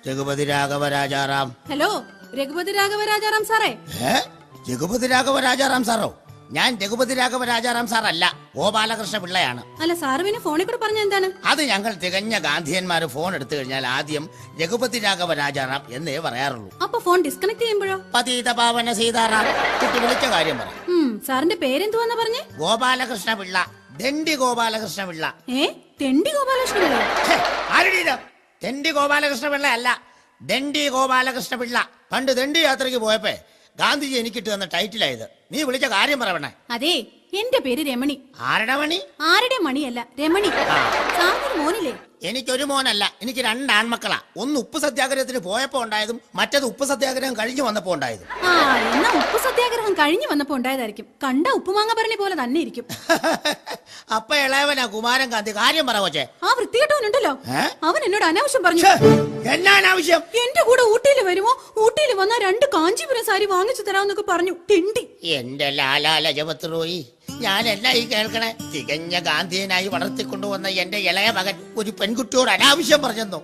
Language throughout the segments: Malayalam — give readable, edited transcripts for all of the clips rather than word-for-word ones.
രഘുപതി രാഘവ രാജാറാം. ഹലോ, രഘുപതി രാഘവ രാജാറാം സാറേ. രഘുപതി രാഘവ രാജാറാം സാറോ? ഞാൻ രഘുപതി രാഘവ രാജാറാം സാർ അല്ല, ഗോപാലകൃഷ്ണ പിള്ളയാണ്. അല്ല, സാറ് പിന്നെ ഫോണിൽ കൂടെ പറഞ്ഞ എന്താണ്? അത് ഞങ്ങൾ തികഞ്ഞ ഗാന്ധിയന്മാര് ഫോൺ എടുത്തു കഴിഞ്ഞാൽ ആദ്യം രഘുപതി രാഘവ രാജാറാം എന്നേ പറയാറുള്ളൂ. അപ്പൊ ഫോൺ ഡിസ്കണക്ട് ചെയ്യുമ്പോഴോ? പതീത പാവന സീതാറാം. കുട്ടി വിളിച്ച കാര്യം പറ. സാറിന്റെ പേരെന്തുവാന്ന് പറഞ്ഞേ? ഗോപാലകൃഷ്ണ പിള്ള, ദണ്ഡി ഗോപാലകൃഷ്ണ പിള്ള. തെണ്ടി ഗോപാലകൃഷ്ണ പിള്ള? ആരുടെ? ദണ്ഡി ഗോപാലകൃഷ്ണ പിള്ള അല്ല, ദണ്ഡി ഗോപാലകൃഷ്ണ പിള്ള. പണ്ട് ദണ്ഡി യാത്രയ്ക്ക് പോയപ്പോ ഗാന്ധിജി എനിക്കിട്ട് തന്ന ടൈറ്റിലായത്. നീ വിളിച്ച കാര്യം പറയണേ. അതെ, എന്റെ പേര് രമണി. ആരുടെ മണി? ആരുടെ മണിയല്ല, രമണി. സാറിന് മോനില്ലേ? എനിക്കൊരു മോനല്ല, എനിക്ക് 2 ആൺമക്കളാ. ഒന്ന് ഉപ്പ് സത്യാഗ്രഹത്തിന് പോയപ്പോ ഉണ്ടായതും മറ്റേത് ഉപ്പ് സത്യാഗ്രഹം കഴിഞ്ഞു വന്നപ്പോ ഉണ്ടായതും. എന്നാ ഉപ്പ് സത്യാഗ്രഹം കഴിഞ്ഞു വന്നപ്പോ ഉണ്ടായതായിരിക്കും. കണ്ട ഉപ്പുമാങ്ങ ഭരണി പോലെ തന്നെ ഇരിക്കും. അപ്പൊ ഇളയവനാ കുമാരൻ ഗാന്ധി. കാര്യം പറ കൊച്ചേ. ആ വൃത്തികെട്ടവനുണ്ടല്ലോ, അവൻ എന്നോട് അനാവശ്യം പറഞ്ഞു. എന്നാ അനാവശ്യം? എന്റെ കൂടെ ഊട്ടിയിൽ വരുമോ, ഊട്ടിയിൽ വന്ന 2 കാഞ്ചീപുരം സാരി വാങ്ങിച്ചു തരാമെന്നൊക്കെ പറഞ്ഞു. തെണ്ടി. എന്റെ ലാലാല ജപത്രോയി, ഞാനല്ല ഈ കേൾക്കണേ. തികഞ്ഞ ഗാന്ധിയനായി വളർത്തിക്കൊണ്ടുവന്ന എന്റെ ഇളയ മകൻ ഒരു പെൺകുട്ടിയോട് അനാവശ്യം പറഞ്ഞെന്നോ?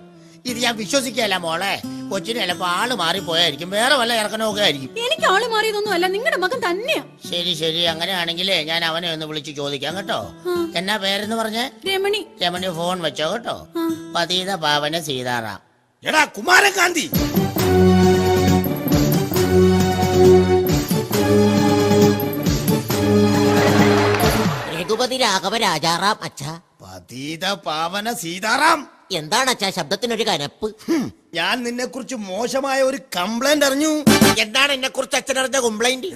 ഇത് ഞാൻ വിശ്വസിക്കല്ല മോളെ. കൊച്ചിന് ചിലപ്പോ ആള് മാറിപ്പോയായിരിക്കും, വേറെ വല്ല ഇറക്കണമൊക്കെ ആയിരിക്കും. എനിക്ക് ആള് മാറിയതൊന്നും അല്ല, നിങ്ങളുടെ മകൻ തന്നെയാ. ശരി, അങ്ങനെയാണെങ്കിലേ ഞാൻ അവനെ ഒന്ന് വിളിച്ച് ചോദിക്കാം കേട്ടോ. എന്നാ പേരെന്ന് പറഞ്ഞേ? രമണി. രമണി ഫോൺ വെച്ചോ കേട്ടോ. പതീത പാവന സീതാറാം. എടാ കുമാരൻ ഗാന്ധി. രഘുപതി രാഘവ രാജാറാം. അച്ഛാ. പതീത പാവന സീതാറാം. എന്താണ് അച്ഛാ ശബ്ദത്തിനൊരു കനപ്പ്? ഞാൻ നിന്നെ കുറിച്ച് മോശമായ ഒരു കംപ്ലൈന്റ് അറിഞ്ഞു. എന്താണ് എന്നെ കുറിച്ച് അച്ഛനറിഞ്ഞ കംപ്ലൈന്റ്?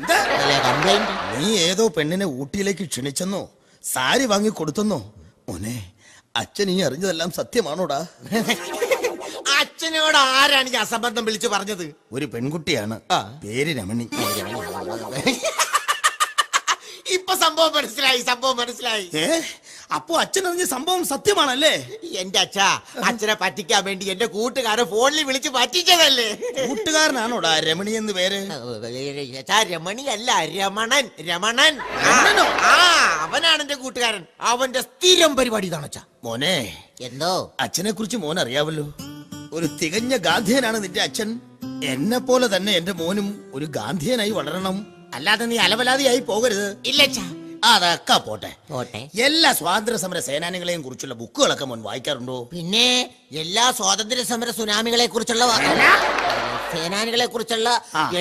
കംപ്ലൈന്റ്? നീ ഏതോ പെണ്ണിനെ ഊട്ടിയിലേക്ക് ക്ഷണിച്ചെന്നോ, സാരി വാങ്ങി കൊടുത്തെന്നോ? മോനെ, അച്ഛൻ ഈ അറിഞ്ഞതെല്ലാം സത്യമാണോടാ? അച്ഛനോട് ആരാണ് ഈ അസംബന്ധം വിളിച്ചു പറഞ്ഞത്? ഒരു പെൺകുട്ടിയാണ്, പേര് രമണി. ഇപ്പൊ സംഭവം മനസ്സിലായി. അപ്പൊ അച്ഛൻ അറിഞ്ഞ സംഭവം സത്യമാണല്ലേ? എന്റെ അച്ഛനെ പറ്റിക്കാൻ വേണ്ടി എന്റെ കൂട്ടുകാരെ ഫോണിൽ വിളിച്ച് പറ്റിച്ചതല്ലേ? കൂട്ടുകാരനാണോടാ രമണി എന്ന് പേര്? രമണിയല്ല, രമണൻ. അവനാണ് എന്റെ കൂട്ടുകാരൻ. അവന്റെ സ്ഥിരം പരിപാടി ഇതാണ് അച്ഛാ. മോനെ, എന്തോ? അച്ഛനെ കുറിച്ച് മോൻ അറിയാവല്ലോ. ഒരു തികഞ്ഞ ഗാന്ധിയനാണ് നിന്റെ അച്ഛൻ. എന്നെ പോലെ തന്നെ എന്റെ മോനും ഒരു ഗാന്ധിയനായി വളരണം. അല്ലാതെ നീ അലവലാതിയായി പോകരുത്. ഇല്ല. അതൊക്കെ പോട്ടെ. എല്ലാ സ്വാതന്ത്ര്യ സമര സേനാനികളെയും കുറിച്ചുള്ള ബുക്കുകളൊക്കെ മോൻ വായിക്കാറുണ്ടോ? പിന്നെ എല്ലാ സ്വാതന്ത്ര്യ സമര സുനാമികളെ കുറിച്ചുള്ള സേനാനികളെ കുറിച്ചുള്ള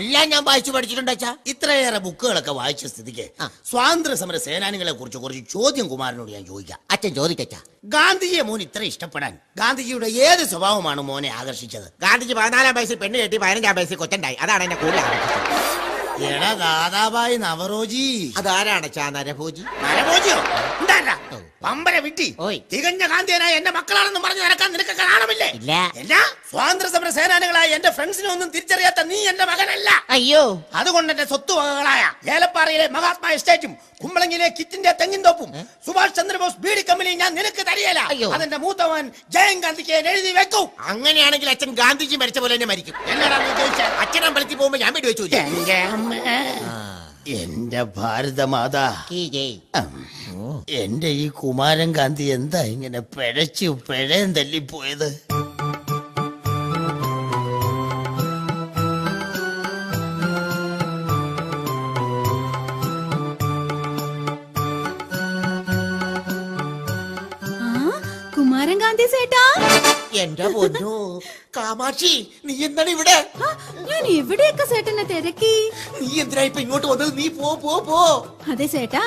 എല്ലാം ഞാൻ വായിച്ചു പഠിച്ചിട്ടുണ്ട് അച്ഛാ. ഇത്രയേറെ ബുക്കുകളൊക്കെ വായിച്ച സ്ഥിതിക്ക് സ്വാതന്ത്ര്യ സമര സേനാനികളെ കുറിച്ച് കുറച്ച് ചോദ്യം കുമാരനോട് ഞാൻ ചോദിക്കാം. അച്ഛൻ ചോദിക്കച്ചാ. ഗാന്ധിജിയെ മോൻ ഇത്ര ഇഷ്ടപ്പെടാൻ ഗാന്ധിജിയുടെ ഏത് സ്വഭാവമാണ് മോനെ ആകർഷിച്ചത്? ഗാന്ധിജി 14-ാം വയസ്സിൽ പെണ്ണ് കെട്ടി 15-ാം വയസ്സിൽ കൊച്ചണ്ടായി. അതാണ് എന്നെ കൂടുതൽ ആകർഷിച്ചത്. എടാ ദാദാബായി നവറോജി. അതാരാണ് നരഭോജി? നരഭോജിയോ? പമ്പര വിട്ടി. തികഞ്ഞ ഗാന്ധിയനായ എന്റെ മക്കളാണെന്ന് പറഞ്ഞു നടക്കാൻ നിനക്ക് കാണാമില്ലേ? എല്ലാ സ്വാതന്ത്ര്യ സമര സേനാനികളായ എന്റെ ഫ്രണ്ട്സിനെ ഒന്നും തിരിച്ചറിയാത്ത നീ എന്റെ മകനല്ല. അയ്യോ. അതുകൊണ്ട് എന്റെ സ്വത്തുവകകളായ ഏലപ്പാറയിലെ മഹാത്മാ എസ്റ്റേറ്റും കുമ്പളങ്ങിലെ കിറ്റിന്റെ തെങ്ങിൻതോപ്പും സുഭാഷ് ചന്ദ്രബോസ് ബീഡി കമ്പനി ഞാൻ നിനക്ക് തരികയില്ല. അതെന്റെ മൂത്തവൻ ജയൻ ഗാന്ധിക്ക് എഴുതി വെക്കൂ. അങ്ങനെയാണെങ്കിൽ അച്ഛൻ ഗാന്ധിജി മരിച്ച പോലെ തന്നെ മരിക്കും. എന്നാടാ നീ ചോദിച്ചത്? അച്ഛൻ അമ്പലത്തിൽ പോകുമ്പോ ഞാൻ വേണ്ടി വെച്ചു. എന്റെ ഭാരതമാതാ, എന്റെ ഈ കുമാരൻ ഗാന്ധി എന്താ ഇങ്ങനെ പിഴയും തല്ലിപ്പോയത്? കുമാരൻ ഗാന്ധി സേട്ടാ. എന്റെ പൊന്നു കാമാക്ഷി, നീ എന്താണ് ഇവിടെ? ഞാൻ എവിടെയൊക്കെ ചേട്ടനെ തിരക്കി. നീ എന്തിനാ ഇപ്പൊ ഇങ്ങോട്ട് വന്നത്? നീ പോ. അതെ ചേട്ടാ,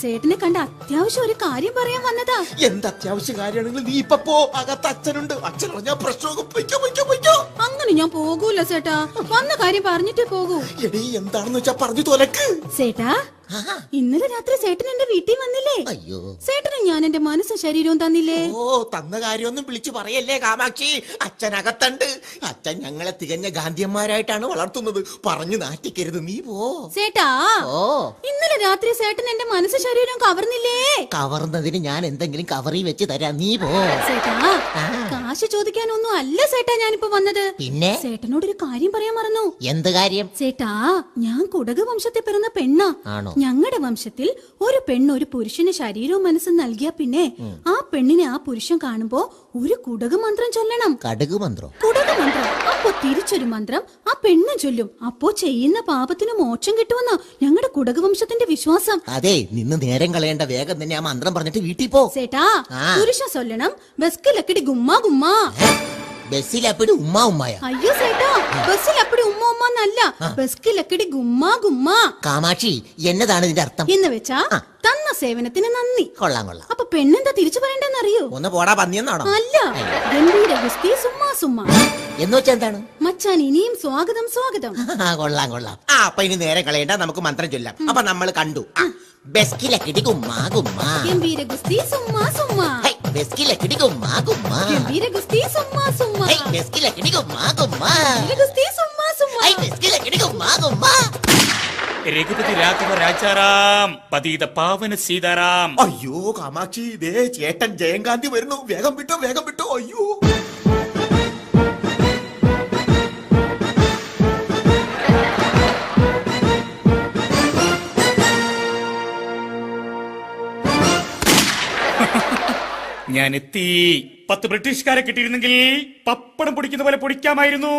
ചേട്ടനെ കണ്ട അത്യാവശ്യം ഒരു കാര്യം പറയാൻ വന്നതാ. എന്ത് അത്യാവശ്യ കാര്യമാണെങ്കിലും നീ ഇപ്പൊ പോ. അകത്ത് അച്ഛനുണ്ട്. അച്ഛൻ പറഞ്ഞാ പ്രശ്നമൊക്കെ പൊയ്ക്കോ. അങ്ങനെ ഞാൻ പോകൂല ചേട്ടാ. വന്ന കാര്യം പറഞ്ഞിട്ടേ പോകൂ. എടീ, എന്താണെന്ന് വെച്ചാ പറഞ്ഞു തോലക്ക്. ചേട്ടാ, ഇന്നലെ രാത്രി ചേട്ടൻ എന്റെ വീട്ടിൽ വന്നില്ലേ? അയ്യോ, ചേട്ടന് ഞാൻ എന്റെ മനസ്സും ശരീരവും തന്നില്ലേ? തന്ന കാര്യമൊന്നും വിളിച്ചു പറയല്ലേ കാമാക്ഷി. അച്ഛനകത്തുണ്ട്. അച്ഛൻ ഞങ്ങളെ തികഞ്ഞ ഗാന്ധിയന്മാരായിട്ടാണ് വളർത്തുന്നത്. പറഞ്ഞു നാറ്റിക്കരുത്. നീ പോ ചേട്ടാ. ഇന്നലെ രാത്രി ചേട്ടൻ എന്റെ മനസ്സും ശരീരവും കവർന്നില്ലേ? കവർന്നതിന് ഞാൻ എന്തെങ്കിലും കവറി വെച്ച് തരാം. നീ പോ ചേട്ടാ. കാശ് ചോദിക്കാനൊന്നും അല്ല ചേട്ടാ ഞാനിപ്പോ വന്നത്. പിന്നെ ചേട്ടനോട് ഒരു കാര്യം പറയാൻ മറന്നു. എന്ത് കാര്യം? ചേട്ടാ, ഞാൻ കുടക് വംശത്തിൽ പിറന്ന പെണ്ണാ. ആണോ? ഞങ്ങളുടെ വംശത്തിൽ ഒരു പെണ്ണ് ഒരു പുരുഷന് ശരീരവും മനസ്സും നൽകിയ പിന്നെ ആ പെണ്ണിനെ ആ പുരുഷൻ കാണുമ്പോ ഒരു കുടകമന്ത്രം ചൊല്ലണം. കടുക് മന്ത്രം? കുടകമന്ത്രം. അപ്പൊ തിരിച്ചൊരു മന്ത്രം ആ പെണ്ണ് ചൊല്ലും. അപ്പോ ചെയ്യുന്ന പാപത്തിന് മോക്ഷം കിട്ടുമെന്നാ ഞങ്ങളുടെ കുടകവംശത്തിന്റെ വിശ്വാസം. അതെ, നിന്ന് നേരം കളയേണ്ട, വേഗം തന്നെ ആ മന്ത്രം പറഞ്ഞിട്ട് വീട്ടിൽ പോ. സേട്ടാ, പുരുഷൻ ചൊല്ലണം ബസ്കിലക്കടി ഗുമ്മാ ഗുമ്മാ. ബസ്സിലപ്പടി ഉമ്മ ഉമ്മയ? അയ്യോ സേട്ടാ, ബസ്സിലപ്പടി ഉമ്മ ഉമ്മ എന്നല്ല, ബസ്കിലക്കടി ഗുമ്മാ ഗുമ്മാ. കാമാക്ഷി, എന്നതാണ് ഇതിന്റെ അർത്ഥം? എന്ന് വെച്ചാ തന്ന സേവനത്തിന് നന്ദി. കൊള്ളാം കൊള്ളാം. അപ്പൊ പെണ്ണെന്താ തിരിച്ചു പറയണ്ടെന്നറിയോ? ഒന്ന് പോടാ പന്നിയെന്നാണോ? അല്ല, ഗംഭീര ഗുസ്തി സുമ്മാ സുമ്മാ. എന്ന് വെച്ചാ എന്താണ്? മച്ചാൻ ഇനിയും സ്വാഗതം സ്വാഗതം. കൊള്ളാം കൊള്ളാം. അപ്പൊ ഇനി നേരെ കളയണ്ട, നമുക്ക് മന്ത്രം ചൊല്ലാം. അപ്പൊ നമ്മൾ കണ്ടു. ബെസ്കിലക്കിടി ഗുമ്മാ ഗുമ്മാ. ഗംഭീര ഗുസ്തി സുമ്മാ സുമ്മാ. ബെസ്കിലക്കിടി ഗുമ്മാ ഗുമ്മാ. ഗംഭീര ഗുസ്തി സുമ്മാ സുമ്മാ. ബെസ്കിലക്കിടി ഗുമ്മാ ഗുമ്മാ. ഗംഭീര ഗുസ്തി സുമ്മാ സുമ്മാ. ബെസ്കിലക്കിടി ഗുമ്മാ ഗുമ്മാ. രഘുപതി രാഘവ രാജാറാം പതീത പാവന സീതാറാം. അയ്യോ കാമാക്ഷി, ദേ ചേട്ടൻ ജയകാന്തി വരുന്നു. വേഗം വിട്ടോ, വേഗം വിട്ടോ. അയ്യോ, ഞാൻ എത്തി. 10 ബ്രിട്ടീഷുകാരെ കിട്ടിയിരുന്നെങ്കിൽ പപ്പടം പൊടിക്കുന്ന പോലെ പൊടിക്കാമായിരുന്നു.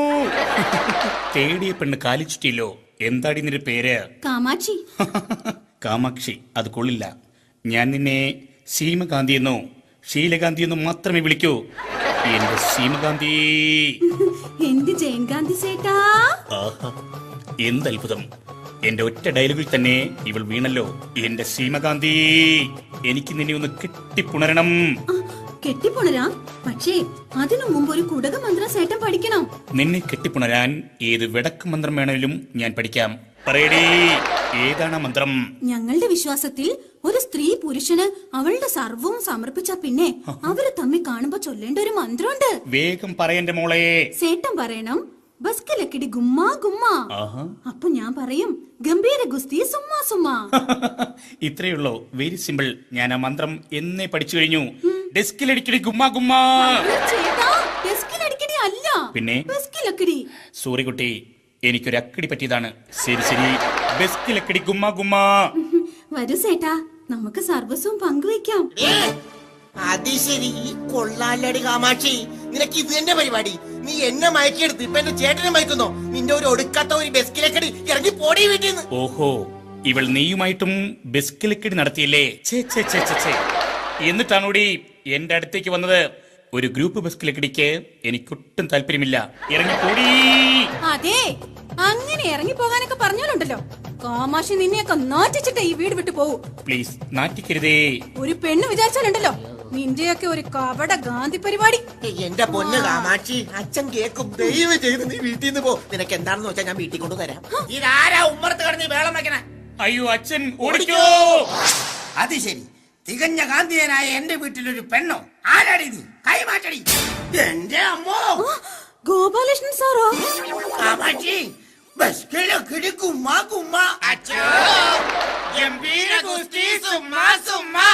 തേടിയ പെണ്ണ് കാലിച്ചിട്ടില്ലോ. എന്താടി നിന്റെ പേര്? കാമാക്ഷി. കാമാക്ഷി, അത് കൊള്ളില്ല. ഞാൻ നിന്നെ സീമകാന്തി എന്നോ ശീലകാന്തി എന്നോ മാത്രമേ വിളിക്കൂ. എന്റെ സീമകാന്തി. എന്റെ ജയൻകാന്തി സേട്ടാ. ആഹാ, എന്ത് അത്ഭുതം! എന്റെ ഒറ്റ ഡയലോഗിൽ തന്നെ ഇവൾ വീണല്ലോ. എന്റെ സീമകാന്തി, എനിക്ക് നിന്നെ ഒന്ന് കെട്ടിപ്പുണരണം. കെട്ടിപ്പുണരാം, പക്ഷേ അതിനു മുമ്പ് ഒരു കുടകമന്ത്രം സേട്ടൻ പഠിക്കണം. നിന്നെ കെട്ടിപ്പുണരാൻ ഏത് വിടക്ക് മന്ത്രം വേണമെങ്കിലും ഞാൻ പഠിക്കാം. പറയടി, ഏതാണ് മന്ത്രം? ഞങ്ങളുടെ വിശ്വാസത്തിൽ ഒരു സ്ത്രീ പുരുഷന് അവളുടെ സർവവും സമർപ്പിച്ച പിന്നെ അവര് തമ്മിൽ കാണുമ്പോ ചൊല്ലേണ്ട ഒരു മന്ത്രമുണ്ട്. വേഗം പറയന്റെ മോളെ. സേട്ടൻ പറയണം ബസ്കിലക്കിടി ഗുമ്മാ ഗുമ്മാ. അപ്പൊ ഞാൻ പറയും ഗംഭീര ഗുസ്തി സുമ്മാ സുമ്മാ. ഇത്രയുള്ളൂ, വെരി സിമ്പിൾ. ഞാൻ ആ മന്ത്രം എന്നേ പഠിച്ചു കഴിഞ്ഞു. ഡെസ്കിലടിക്കടി ഗുമ്മാ ഗുമ്മാ. ചേട്ടാ, ഡെസ്കിലടിക്കടി അല്ല, പിന്നെ ബസ്കിലക്കിടി. സോറി കുട്ടി, എനിക്കൊരു അക്കടി പറ്റിയതാണ്. ശരി ശരി, ബെസ്കിലക്കടി ഗുമ്മാ ഗുമ്മാ. വരൂ സേട്ടാ, നമുക്ക് സർവസ്വം പങ്കുവെക്കാം. അതിശരി, കൊള്ളാലടി കാമാക്ഷി. നിനക്ക് ഇത് തന്നെ പരിപാടി? നീ എന്നെ മയക്കെടുത്ത് ഇപ്പൊ എന്റെ ചേട്ടനെ മയക്കുന്നോ? നിന്റെ ഒരു ഒടുക്കാത്ത ഒരു ബെസ്കിലക്കടി ഇറങ്ങി പോടി വീട്ടിൽ നിന്ന്. ഓഹോ, ഇവൾ നീയുമായിട്ടും ബെസ്കിലക്കടി നടത്തിയില്ലേ? എന്നിട്ടാണോടി എന്റെ അടുത്തേക്ക് വന്നത്? ഒരു ഗ്രൂപ്പ് ബെസ്കിലക്കടിക്ക് എനിക്കൊട്ടും താല്പര്യമില്ല. ഇറങ്ങിപ്പോടി. അതെ, അങ്ങനെ ഇറങ്ങി പോകാനൊക്കെ പറഞ്ഞാലുണ്ടല്ലോ, കാമാക്ഷി നിന്നെയൊക്കെ നാറ്റിച്ചിട്ട് ഈ വീട് വിട്ടു പോവൂ. പ്ലീസ്, നാറ്റിക്കരുതേ. ഒരു പെണ്ണ് വിചാരിച്ചാലുണ്ടല്ലോ, നിന്റെയൊക്കെ ഒരു കപട ഗാന്ധി പരിപാടി. എന്റെ പൊന്ന് കാമാക്ഷി, അച്ഛൻ കേക്കും. ദയവ് ചെയ്ത് നീ വീട്ടിൽ നിന്ന് പോ. നിനക്ക് എന്താണെന്ന് വെച്ചാൽ ഞാൻ വീട്ടിൽ കൊണ്ടുതരാം. ഇതാരാ ഉമ്മറത്ത് കിടന്ന് വേളം വെക്കണേ? അയ്യോ അച്ഛൻ, ഓടിക്കോ. അത് ശരി, തികഞ്ഞ ഗാന്ധിയനായ എന്റെ വീട്ടിലൊരു പെണ്ണോ? ആരാടി നീ? കൈമാറ്റടി. എന്റെ അമ്മോ, ഗോപാലകൃഷ്ണൻ സാറോ? കാമാക്ഷി, ബസ്കിലക്കിടി ഗുമ്മാ ഗുമ്മാ. അച്ഛോ, ഗംഭീര ഗുസ്തി സുമ്മാ സുമ്മാ.